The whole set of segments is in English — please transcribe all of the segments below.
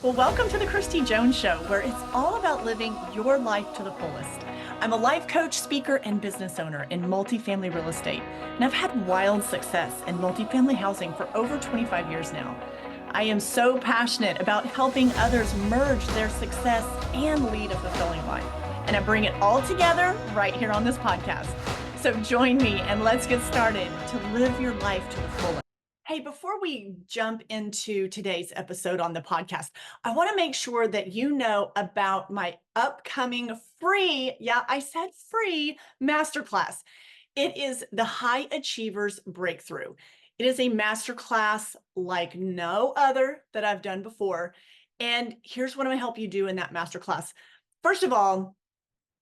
Well, welcome to the Christy Jones Show, where it's all about living your life to the fullest. I'm a life coach, speaker, and business owner in multifamily real estate, and I've had wild success in multifamily housing for over 25 years now. I am so passionate about helping others merge their success and lead a fulfilling life, and I bring it all together right here on this podcast. So join me and let's get started to live your life to the fullest. Hey, before we jump into today's episode on the podcast, I want to make sure that you know about my upcoming free, yeah, I said free masterclass. It is the High Achievers Breakthrough. It is a masterclass like no other that I've done before. And here's what I'm going to help you do in that masterclass. First of all,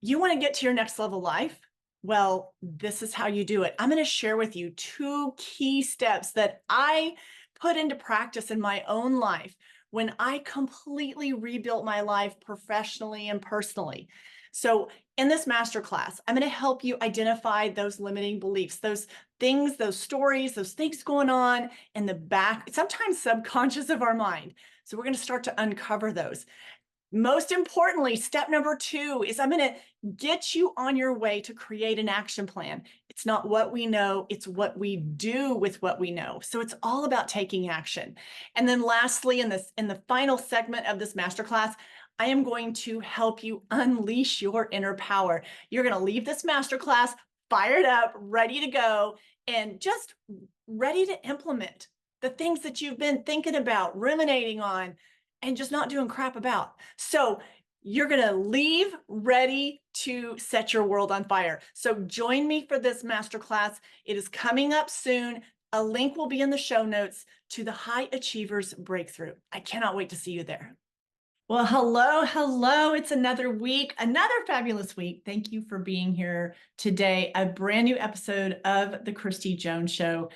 you want to get to your next level life? Well, this is how you do it. I'm going to share with you 2 key steps that I put into practice in my own life when I completely rebuilt my life professionally and personally. So, in this masterclass, I'm going to help you identify those limiting beliefs, those things, those stories, those things going on in the back, sometimes subconscious of our mind. So, we're going to start to uncover those. Most importantly, step number 2 is I'm going to get you on your way to create an action plan. It's not what we know, it's what we do with what we know. So it's all about taking action. And then lastly, in the final segment of this masterclass, I am going to help you unleash your inner power. You're going to leave this masterclass fired up, ready to go, and just ready to implement the things that you've been thinking about, ruminating on, and just not doing crap about. So you're going to leave ready to set your world on fire. So join me for this masterclass. It is coming up soon. A link will be in the show notes to the High Achievers Breakthrough. I cannot wait to see you there. Well, hello. It's another week, another fabulous week. Thank you for being here today. A brand new episode of the Christy Jones Show.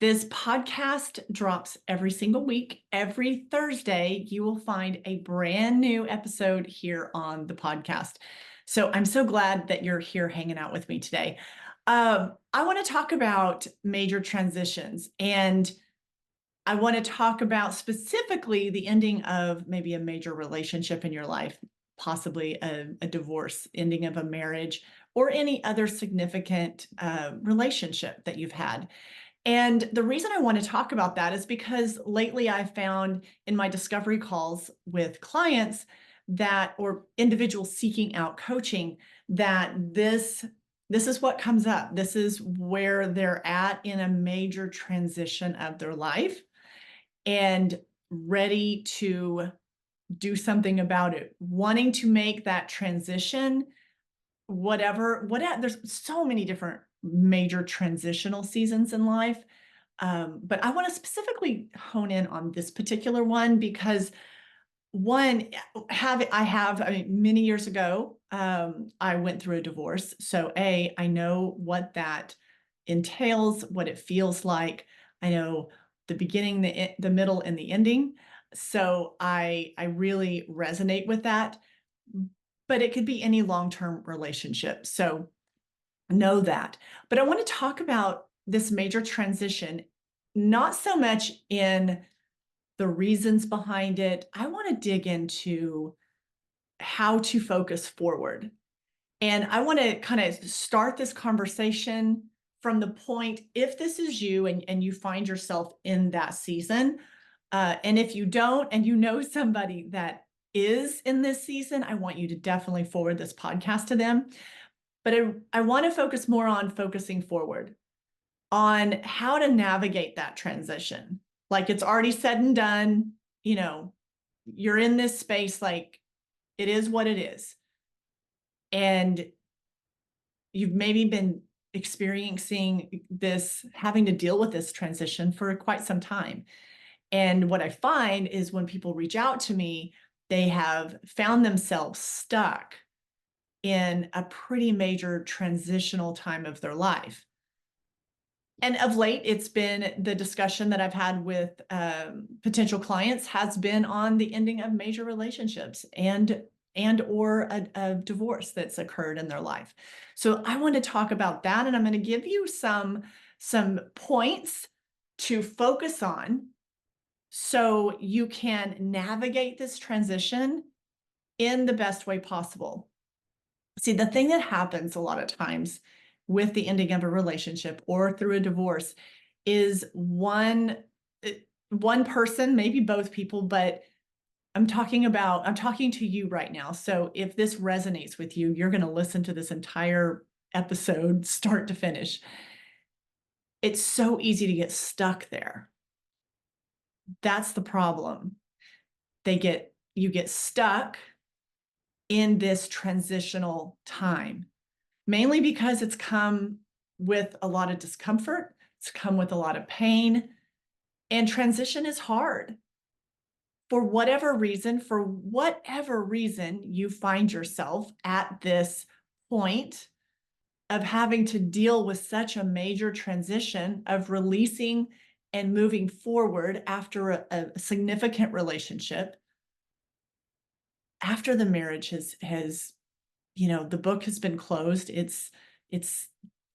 This podcast drops every single week. Every Thursday, you will find a brand new episode here on the podcast. So I'm so glad that you're here hanging out with me today. I want to talk about major transitions, and I want to talk about specifically the ending of maybe a major relationship in your life, possibly a divorce, ending of a marriage, or any other significant relationship that you've had. And the reason I want to talk about that is because lately I've found in my discovery calls with clients that, or individuals seeking out coaching, that this is what comes up. This is where they're at in a major transition of their life and ready to do something about it, wanting to make that transition, whatever, there's so many different major transitional seasons in life. But I want to specifically hone in on this particular one because I mean, many years ago, I went through a divorce. So I know what that entails, what it feels like. I know the beginning, the middle, and the ending. So I really resonate with that, but it could be any long-term relationship. So know that. But I want to talk about this major transition, not so much in the reasons behind it. I want to dig into how to focus forward. And I want to kind of start this conversation from the point, if this is you and you find yourself in that season, and if you don't, and you know somebody that is in this season, I want you to definitely forward this podcast to them. But I want to focus more on focusing forward, on how to navigate that transition. Like it's already said and done, you're in this space, like it is what it is. And you've maybe been experiencing this, having to deal with this transition for quite some time. And what I find is when people reach out to me, they have found themselves stuck in a pretty major transitional time of their life. And of late, it's been the discussion that I've had with potential clients has been on the ending of major relationships and or a divorce that's occurred in their life. So I want to talk about that, and I'm going to give you some points to focus on so you can navigate this transition in the best way possible. See, the thing that happens a lot of times with the ending of a relationship or through a divorce is one person, maybe both people, but I'm talking to you right now. So if this resonates with you, you're going to listen to this entire episode start to finish. It's so easy to get stuck there. That's the problem. You get stuck in this transitional time, mainly because it's come with a lot of discomfort. It's come with a lot of pain, and transition is hard. For whatever reason you find yourself at this point of having to deal with such a major transition of releasing and moving forward after a significant relationship, after the marriage has the book has been closed, it's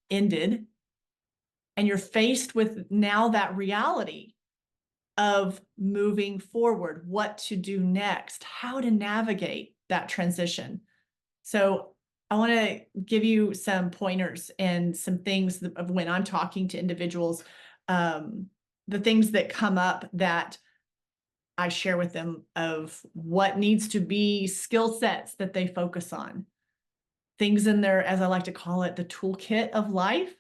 ended, and you're faced with now that reality of moving forward, what to do next, how to navigate that transition. So I want to give you some pointers and some things of when I'm talking to individuals, the things that come up that I share with them of what needs to be skill sets that they focus on. Things in there, as I like to call it, the toolkit of life.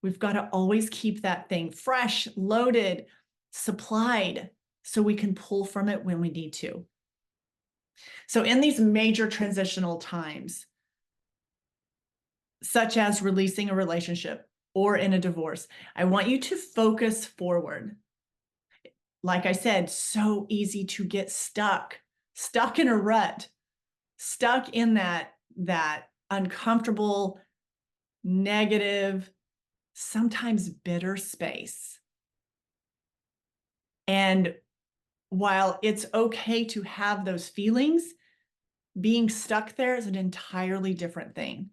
We've got to always keep that thing fresh, loaded, supplied, so we can pull from it when we need to. So in these major transitional times, such as releasing a relationship or in a divorce, I want you to focus forward. Like I said, so easy to get stuck in a rut, stuck in that uncomfortable, negative, sometimes bitter space. And while it's okay to have those feelings, being stuck there is an entirely different thing.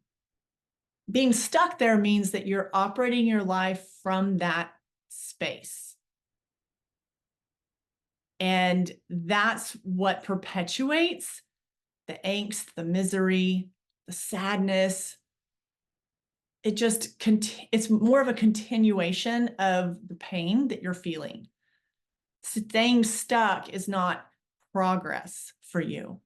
Being stuck there means that you're operating your life from that space. And that's what perpetuates the angst, the misery, the sadness. It's more of a continuation of the pain that you're feeling. Staying stuck is not progress for you.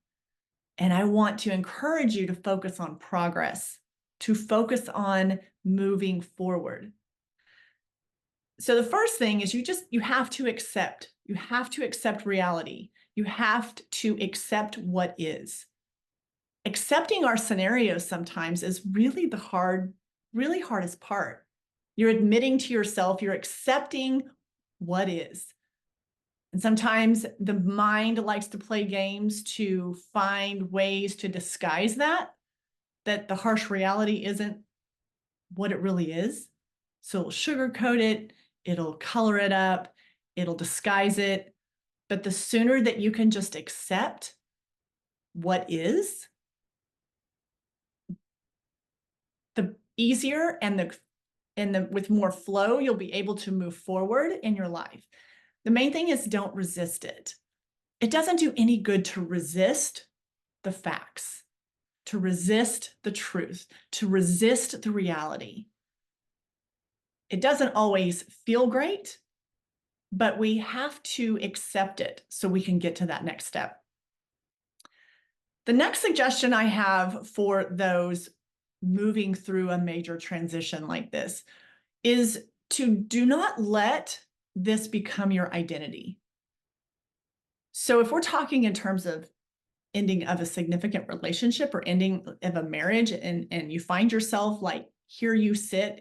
And I want to encourage you to focus on progress, to focus on moving forward. So the first thing is you have to accept reality. You have to accept what is. Accepting our scenarios sometimes is really the hardest part. You're admitting to yourself, you're accepting what is. And sometimes the mind likes to play games to find ways to disguise that the harsh reality isn't what it really is. So it'll sugarcoat it, it'll color it up, it'll disguise it. But the sooner that you can just accept what is, the easier and with more flow, you'll be able to move forward in your life. The main thing is don't resist it. It doesn't do any good to resist the facts, to resist the truth, to resist the reality. It doesn't always feel great, but we have to accept it so we can get to that next step. The next suggestion I have for those moving through a major transition like this is to do not let this become your identity. So if we're talking in terms of ending of a significant relationship or ending of a marriage, and you find yourself like, here you sit,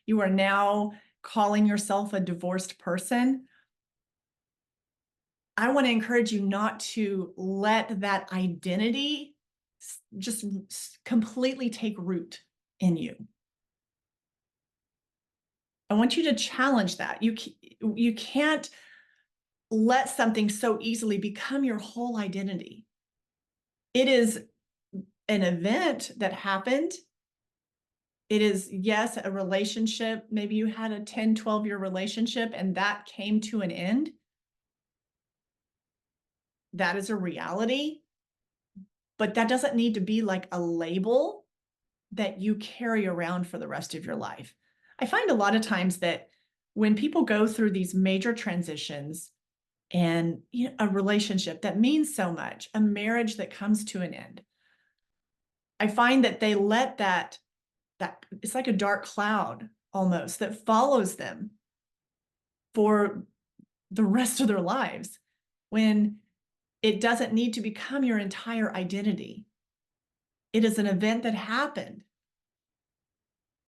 you are now calling yourself a divorced person, I want to encourage you not to let that identity just completely take root in you. I want you to challenge that. You can't let something so easily become your whole identity. It is an event that happened. It is, yes, a relationship. Maybe you had a 10, 12-year relationship and that came to an end. That is a reality, but that doesn't need to be like a label that you carry around for the rest of your life. I find a lot of times that when people go through these major transitions and a relationship that means so much, a marriage that comes to an end, I find that they let that it's like a dark cloud almost that follows them for the rest of their lives, when it doesn't need to become your entire identity. It is an event that happened.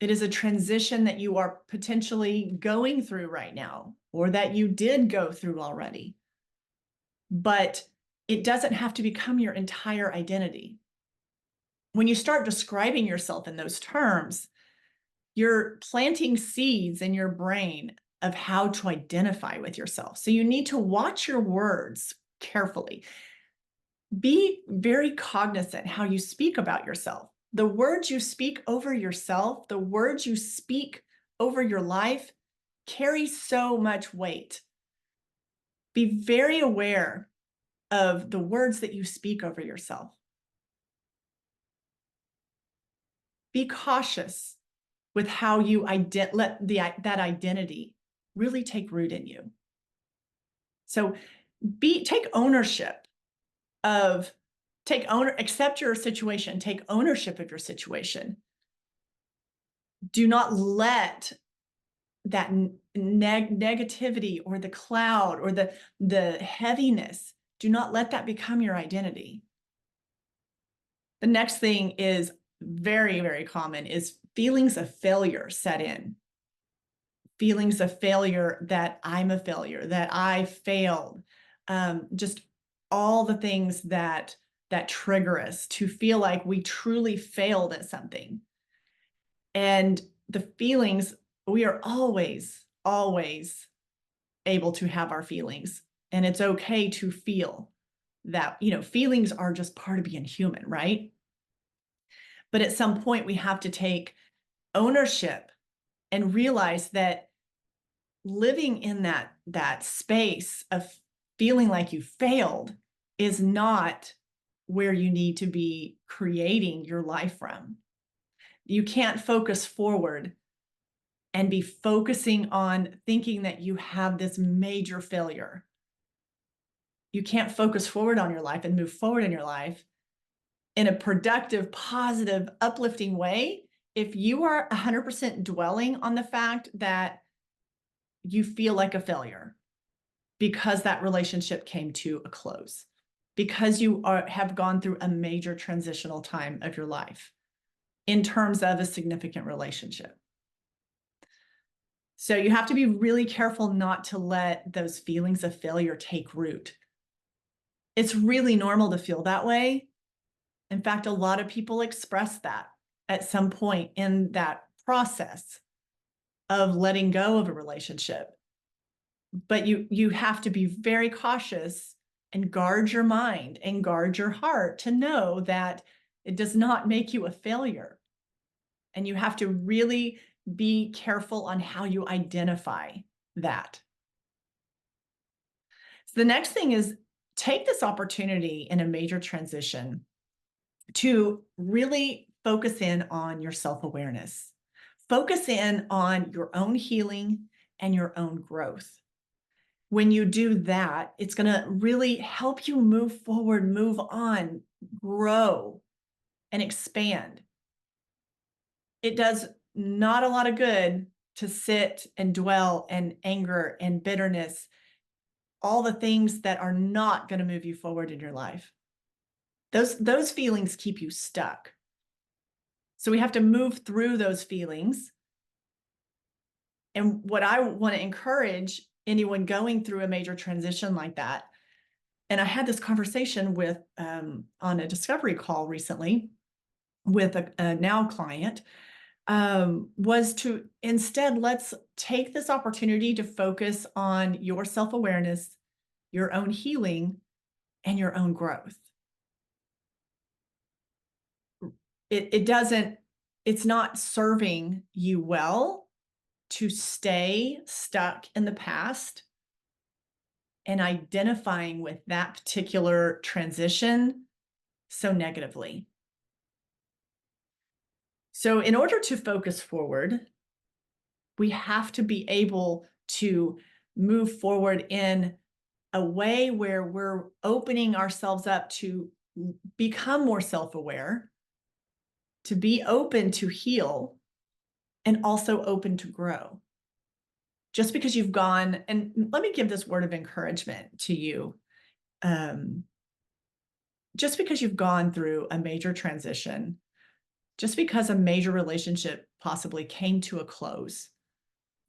It is a transition that you are potentially going through right now, or that you did go through already. But it doesn't have to become your entire identity. When you start describing yourself in those terms, you're planting seeds in your brain of how to identify with yourself. So you need to watch your words carefully. Be very cognizant how you speak about yourself. The words you speak over yourself, the words you speak over your life carry so much weight. Be very aware of the words that you speak over yourself. Be cautious with how you let that identity really take root in you. So take ownership accept your situation, take ownership of your situation. Do not let that negativity or the cloud or the heaviness, do not let that become your identity. The next thing is very, very common is feelings of failure set in. Feelings of failure, that I'm a failure, that I failed, just all the things that trigger us to feel like we truly failed at something. And the feelings, we are always, always able to have our feelings. And it's okay to feel that, feelings are just part of being human, right? But at some point, we have to take ownership and realize that living in that space of feeling like you failed is not where you need to be creating your life from. You can't focus forward and be focusing on thinking that you have this major failure. You can't focus forward on your life and move forward in your life in a productive, positive, uplifting way if you are 100% dwelling on the fact that you feel like a failure because that relationship came to a close, because you have gone through a major transitional time of your life in terms of a significant relationship. So you have to be really careful not to let those feelings of failure take root. It's really normal to feel that way. In fact, a lot of people express that at some point in that process of letting go of a relationship. But you have to be very cautious and guard your mind and guard your heart to know that it does not make you a failure. And you have to really be careful on how you identify that. So the next thing is, take this opportunity in a major transition to really focus in on your self-awareness. Focus in on your own healing and your own growth. When you do that, it's going to really help you move forward, move on, grow, and expand. It does not a lot of good to sit and dwell in anger and bitterness, all the things that are not going to move you forward in your life. Those feelings keep you stuck. So we have to move through those feelings. And what I want to encourage anyone going through a major transition like that, and I had this conversation with on a discovery call recently with a now client, was to instead, let's take this opportunity to focus on your self-awareness, your own healing, and your own growth. It's not serving you well to stay stuck in the past and identifying with that particular transition so negatively. So in order to focus forward, we have to be able to move forward in a way where we're opening ourselves up to become more self-aware, to be open to heal, and also open to grow. Just because you've gone, and let me give this word of encouragement to you. Just because you've gone through a major transition, just because a major relationship possibly came to a close,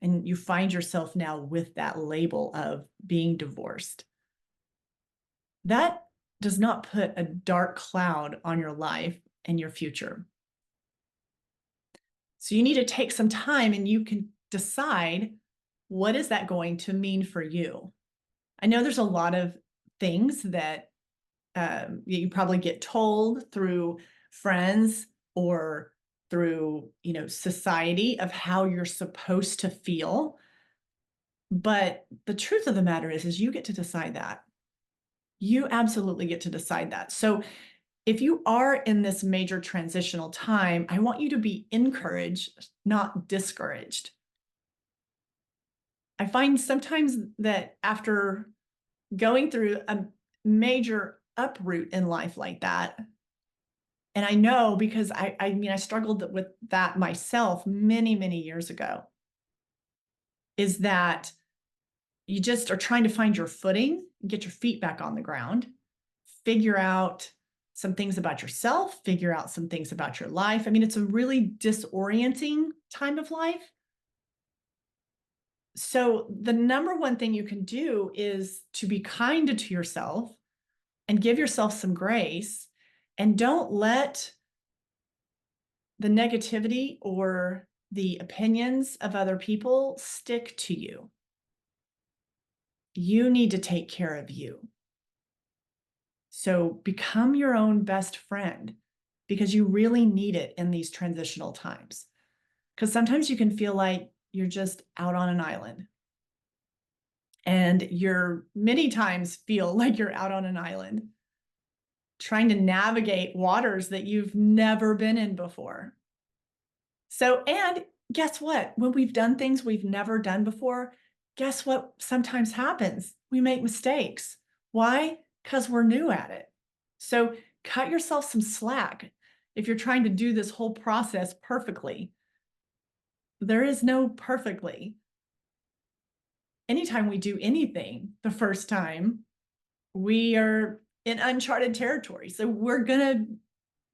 and you find yourself now with that label of being divorced, that does not put a dark cloud on your life and your future. So you need to take some time and you can decide, what is that going to mean for you? I know there's a lot of things that you probably get told through friends or through, society of how you're supposed to feel. But the truth of the matter is you get to decide that. You absolutely get to decide that. So if you are in this major transitional time, I want you to be encouraged, not discouraged. I find sometimes that after going through a major uproot in life like that, and I know because I struggled with that myself many, many years ago, is that you just are trying to find your footing, get your feet back on the ground, figure out some things about yourself, figure out some things about your life. I mean, it's a really disorienting time of life. So the number one thing you can do is to be kind to yourself and give yourself some grace, and don't let the negativity or the opinions of other people stick to you. You need to take care of you. So become your own best friend, because you really need it in these transitional times. Because sometimes you can feel like you're just out on an island. And you're many times feel like you're out on an island, trying to navigate waters that you've never been in before. So, and guess what? When we've done things we've never done before, guess what sometimes happens? We make mistakes. Why? Because we're new at it. So cut yourself some slack if you're trying to do this whole process perfectly. There is no perfectly. Anytime we do anything the first time, we are in uncharted territory. So we're going to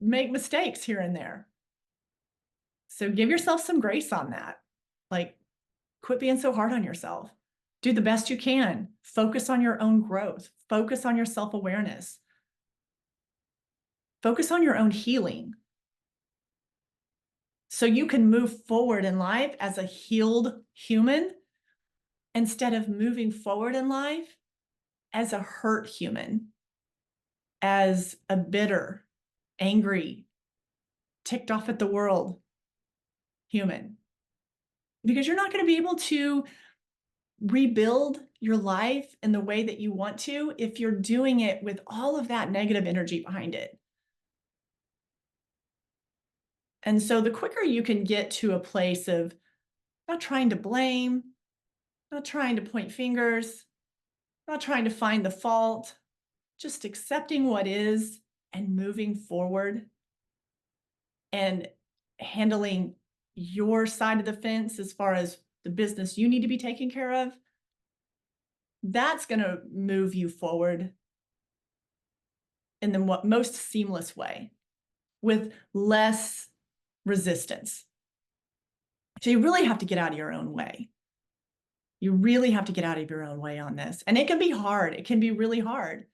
make mistakes here and there. So give yourself some grace on that. Like, quit being so hard on yourself. Do the best you can. Focus on your own growth. Focus on your self-awareness. Focus on your own healing, so you can move forward in life as a healed human instead of moving forward in life as a hurt human, as a bitter, angry, ticked off at the world human. Because you're not going to be able to rebuild your life in the way that you want to if you're doing it with all of that negative energy behind it. And so the quicker you can get to a place of not trying to blame, not trying to point fingers, not trying to find the fault, just accepting what is and moving forward and handling your side of the fence as far as the business you need to be taken care of, that's going to move you forward in the most seamless way with less resistance. So you really have to get out of your own way. You really have to get out of your own way on this. And it can be hard. It can be really hard,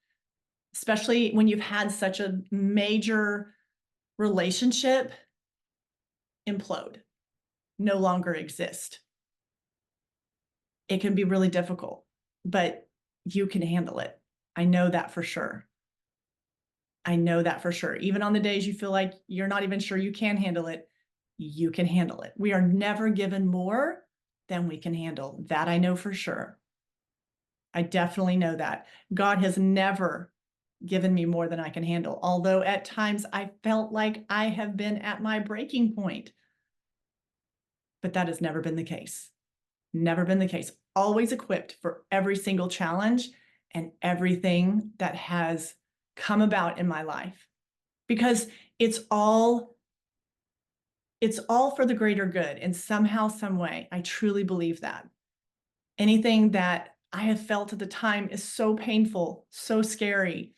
especially when you've had such a major relationship implode, no longer exist. It can be really difficult, but you can handle it. I know that for sure. I know that for sure. Even on the days you feel like you're not even sure you can handle it, you can handle it. We are never given more than we can handle. That I know for sure. I definitely know that. God has never given me more than I can handle, although at times I felt like I have been at my breaking point. But that has never been the case. Never been the case. Always equipped for every single challenge and everything that has come about in my life. Because it's all for the greater good in somehow, some way. I truly believe that. Anything that I have felt at the time is so painful, so scary,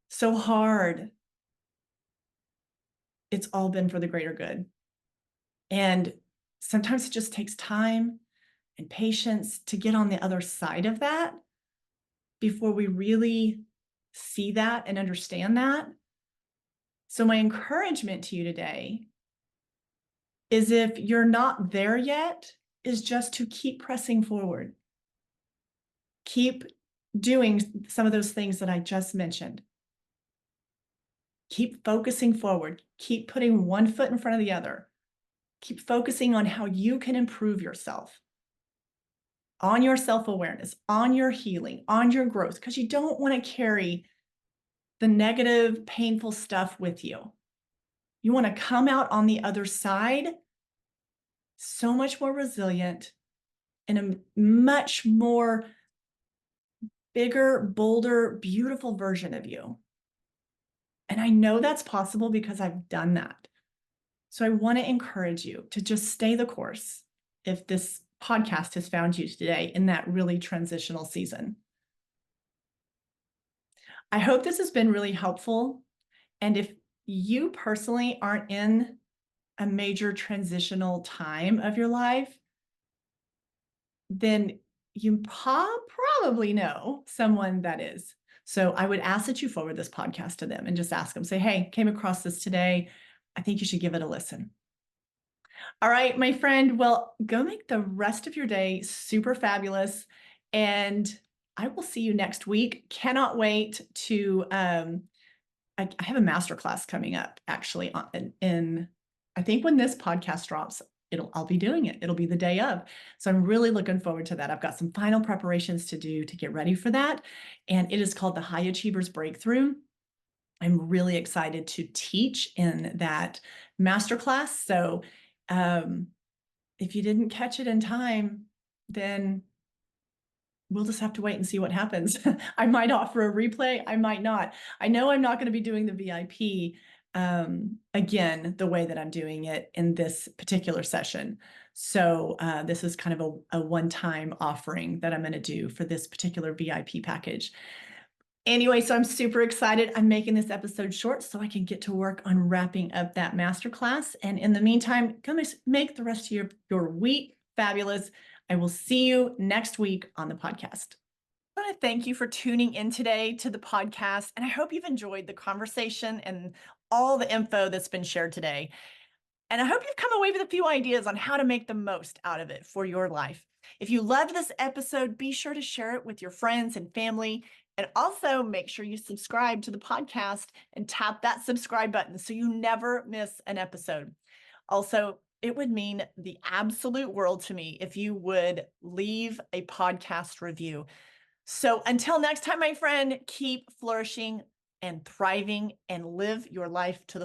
so hard. It's all been for the greater good. And sometimes it just takes time and patience to get on the other side of that before we really see that and understand that. So my encouragement to you today is, if you're not there yet, is just to keep pressing forward. Keep doing some of those things that I just mentioned. Keep focusing forward. Keep putting one foot in front of the other. Keep focusing on how you can improve yourself, on your self-awareness, on your healing, on your growth, because you don't want to carry the negative, painful stuff with you. You want to come out on the other side so much more resilient, in a much more bigger, bolder, beautiful version of you. And I know that's possible because I've done that. So I want to encourage you to just stay the course if this podcast has found you today in that really transitional season. I hope this has been really helpful. And if you personally aren't in a major transitional time of your life, then you probably know someone that is. So I would ask that you forward this podcast to them and just ask them, say, hey, came across this today. I think you should give it a listen. All right, my friend. Well, go make the rest of your day super fabulous. And I will see you next week. Cannot wait to, I have a masterclass coming up actually in I think when this podcast drops, I'll be doing it. It'll be the day of. So I'm really looking forward to that. I've got some final preparations to do to get ready for that. And it is called the High Achievers Breakthrough. I'm really excited to teach in that masterclass. So if you didn't catch it in time, then we'll just have to wait and see what happens. I might offer a replay. I might not. I know I'm not going to be doing the VIP again the way that I'm doing it in this particular session. So this is kind of a one-time offering that I'm going to do for this particular VIP package. Anyway, so I'm super excited. I'm making this episode short so I can get to work on wrapping up that masterclass. And in the meantime, come make the rest of your week fabulous. I will see you next week on the podcast. I want to thank you for tuning in today to the podcast, and I hope you've enjoyed the conversation and all the info that's been shared today. And I hope you've come away with a few ideas on how to make the most out of it for your life. If you loved this episode, be sure to share it with your friends and family. And also make sure you subscribe to the podcast and tap that subscribe button so you never miss an episode. Also, it would mean the absolute world to me if you would leave a podcast review. So until next time, my friend, keep flourishing and thriving and live your life to the